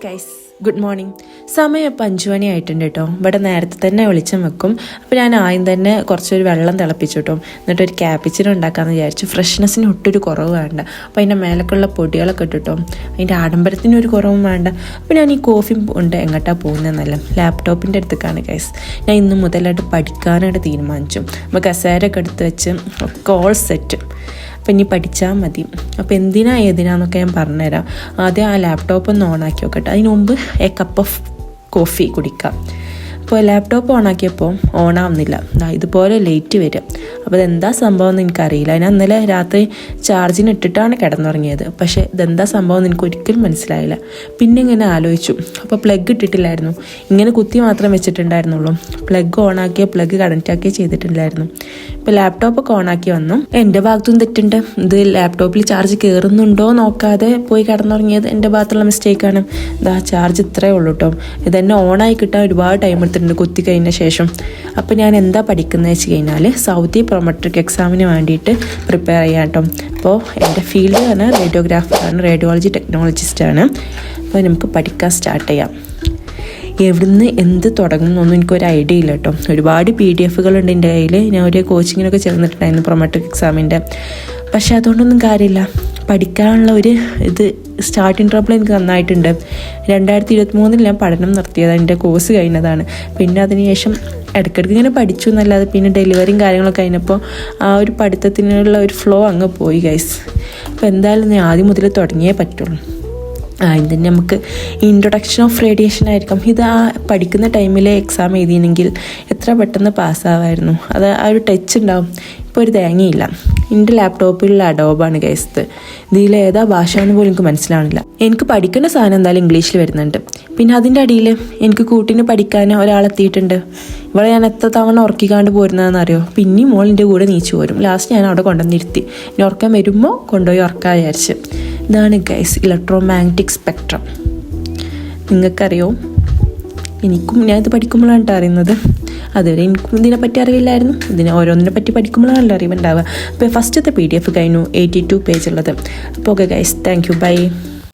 Guys, good morning. സമയം ഇപ്പോൾ 5 മണി ആയിട്ടുണ്ട് കേട്ടോ. ഇവിടെ നേരത്തെ തന്നെ വെളിച്ചം വെക്കും. അപ്പോൾ ഞാൻ ആദ്യം തന്നെ കുറച്ചൊരു വെള്ളം തിളപ്പിച്ചു കേട്ടോ. എന്നിട്ടൊരു ക്യാപ്പിച്ചിനോ ഉണ്ടാക്കാമെന്ന് വിചാരിച്ചു. ഫ്രഷ്നെസ്സിന് ഒട്ടൊരു കുറവ് വേണ്ട. അപ്പോൾ അതിൻ്റെ മേലക്കുള്ള പൊടികളൊക്കെ ഇട്ടിട്ടോ. അതിൻ്റെ ആഡംബരത്തിനൊരു കുറവും വേണ്ട. അപ്പോൾ ഞാൻ ഈ കോഫി കൊണ്ട് എങ്ങോട്ടാണ് പോകുന്നതെന്നല്ല, ലാപ്ടോപ്പിൻ്റെ അടുത്തേക്കാണ് ഗൈസ്. ഞാൻ ഇന്ന് മുതലായിട്ട് പഠിക്കാനായിട്ട് തീരുമാനിച്ചു. അപ്പോൾ കസേരയൊക്കെ എടുത്ത് വെച്ച് ഒക്കെ ഓൾ സെറ്റ്. അപ്പോൾ ഇനി പഠിച്ചാൽ മതി. അപ്പോൾ ഏതിനാന്നൊക്കെ ഞാൻ പറഞ്ഞുതരാം. ആദ്യം ആ ലാപ്ടോപ്പ് ഒന്ന് ഓണാക്കി നോക്കട്ടെ. അതിന് മുമ്പ് കപ്പ് ഓഫ് കോഫി കുടിക്കാം. അപ്പോൾ ലാപ്ടോപ്പ് ഓണാക്കിയപ്പോൾ ഓണാവുന്നില്ല. ഇതുപോലെ ലേറ്റ് വരും. അപ്പോൾ ഇതെന്താ സംഭവം എന്ന് എനിക്കറിയില്ല. ഞാൻ ഇന്നലെ രാത്രി ചാർജിന് ഇട്ടിട്ടാണ് കിടന്നുറങ്ങിയത്. പക്ഷേ ഇതെന്താ സംഭവം എന്ന് എനിക്ക് ഒരിക്കലും മനസ്സിലായില്ല. പിന്നെ ഇങ്ങനെ ആലോചിച്ചു. അപ്പോൾ പ്ലഗ് ഇട്ടിട്ടില്ലായിരുന്നു. ഇങ്ങനെ കുത്തി മാത്രം വെച്ചിട്ടുണ്ടായിരുന്നുള്ളൂ. Plug ഓണാക്കിയ plug കണക്റ്റാക്കിയേ ചെയ്തിട്ടില്ലായിരുന്നു. ഇപ്പോൾ ലാപ്ടോപ്പൊക്കെ ഓണാക്കി വന്നു. എൻ്റെ ഭാഗത്തും തെറ്റുണ്ട്. ഇത് ലാപ്ടോപ്പിൽ ചാർജ് കയറുന്നുണ്ടോ നോക്കാതെ പോയി കിടന്നുറങ്ങിയത് എൻ്റെ ഭാഗത്തുള്ള മിസ്റ്റേക്കാണ്. ഇതാ ചാർജ് ഇത്രയേ ഉള്ളൂ കേട്ടോ. ഇതെന്നെ ഓണായി കിട്ടാൻ ഒരുപാട് ടൈം എടുത്തിട്ടുണ്ട് കുത്തി കഴിഞ്ഞ ശേഷം. അപ്പോൾ ഞാൻ എന്താ പഠിക്കുന്നത് വെച്ച് കഴിഞ്ഞാൽ സൗദി പ്രൊമട്രിക് എക്സാമിന് വേണ്ടിയിട്ട് പ്രിപ്പയർ ചെയ്യാം കേട്ടോ. അപ്പോൾ എൻ്റെ ഫീൽഡ് പറഞ്ഞാൽ റേഡിയോഗ്രാഫറാണ്, റേഡിയോളജി ടെക്നോളജിസ്റ്റാണ്. അപ്പോൾ നമുക്ക് പഠിക്കാൻ സ്റ്റാർട്ട് ചെയ്യാം. എവിടുന്ന് എന്ത് തുടങ്ങുന്നൊന്നും എനിക്കൊരു ഐഡിയ ഇല്ല കേട്ടോ. ഒരുപാട് PDF-കളുണ്ട് എൻ്റെ കയ്യിൽ. ഞാൻ ഒരു കോച്ചിങ്ങിനൊക്കെ ചേർന്നിട്ടുണ്ടായിരുന്നു പ്രൊമട്രിക് എക്സാമിൻ്റെ. പക്ഷേ അതുകൊണ്ടൊന്നും കാര്യമില്ല. പഠിക്കാനുള്ള ഒരു സ്റ്റാർട്ടിങ് ട്രബിൾ എനിക്ക് നന്നായിട്ടുണ്ട്. 2023 ഞാൻ പഠനം നിർത്തിയത്, എൻ്റെ കോഴ്സ് കഴിഞ്ഞതാണ്. പിന്നെ അതിനുശേഷം ഇടയ്ക്കിടയ്ക്ക് ഇങ്ങനെ പഠിച്ചു എന്നല്ലാതെ പിന്നെ ഡെലിവറിയും കാര്യങ്ങളൊക്കെ കഴിഞ്ഞപ്പോൾ ആ ഒരു പഠിത്തത്തിനുള്ള ഒരു ഫ്ലോ അങ്ങ് പോയി ഗൈസ്. അപ്പോൾ എന്തായാലും ഞാൻ ആദ്യം മുതൽ തുടങ്ങിയേ പറ്റുള്ളൂ. ഇതിന് നമുക്ക് ഇൻട്രൊഡക്ഷൻ ഓഫ് റേഡിയേഷൻ ആയിരിക്കും. ഇത് ആ പഠിക്കുന്ന ടൈമിൽ എക്സാം എഴുതിയെങ്കിൽ എത്ര പെട്ടെന്ന് പാസ്സാവായിരുന്നു. അത് ആ ഒരു ടച്ച് ഉണ്ടാവും. ഇപ്പോൾ ഒരു തേങ്ങയില്ല. എൻ്റെ ലാപ്ടോപ്പിലുള്ള അഡോബാണ് ഗൈസ്. ഇതിൽ ഏതാ ഭാഷ എന്ന് പോലും എനിക്ക് മനസ്സിലാവണില്ല. എനിക്ക് പഠിക്കുന്ന സാധനം എന്തായാലും ഇംഗ്ലീഷിൽ വരുന്നുണ്ട്. പിന്നെ അതിൻ്റെ അടിയിൽ എനിക്ക് കൂട്ടിന് പഠിക്കാൻ ഒരാളെത്തിയിട്ടുണ്ട്. ഇവിടെ ഞാൻ എത്ര തവണ ഉറക്കിക്കാണ്ട് പോരുന്നതെന്നറിയോ. പിന്നെയും മോളിൻ്റെ കൂടെ നീച്ചു പോരും. ലാസ്റ്റ് ഞാൻ അവിടെ കൊണ്ടുവന്നിരുത്തി. ഇനി ഉറക്കം വരുമ്പോൾ കൊണ്ടുപോയി ഉറക്കാൻ വിചാരിച്ച്. ഇതാണ് ഗൈസ് ഇലക്ട്രോമാഗ്നറ്റിക് സ്പെക്ട്രം. നിങ്ങൾക്കറിയോ? എനിക്കും ഞാൻ ഇത് പഠിക്കുമ്പോഴാണ് അറിയുന്നത്. അതുവരെ എനിക്കും ഇതിനെപ്പറ്റി അറിയില്ലായിരുന്നു. ഓരോന്നിനെ പറ്റി പഠിക്കുമ്പോഴാണല്ലോ അറിവുണ്ടാവുക. അപ്പോൾ ഫസ്റ്റത്തെ PDF കഴിഞ്ഞു, 82 പേജുള്ളത്. അപ്പോൾ okay guys, thank you, by.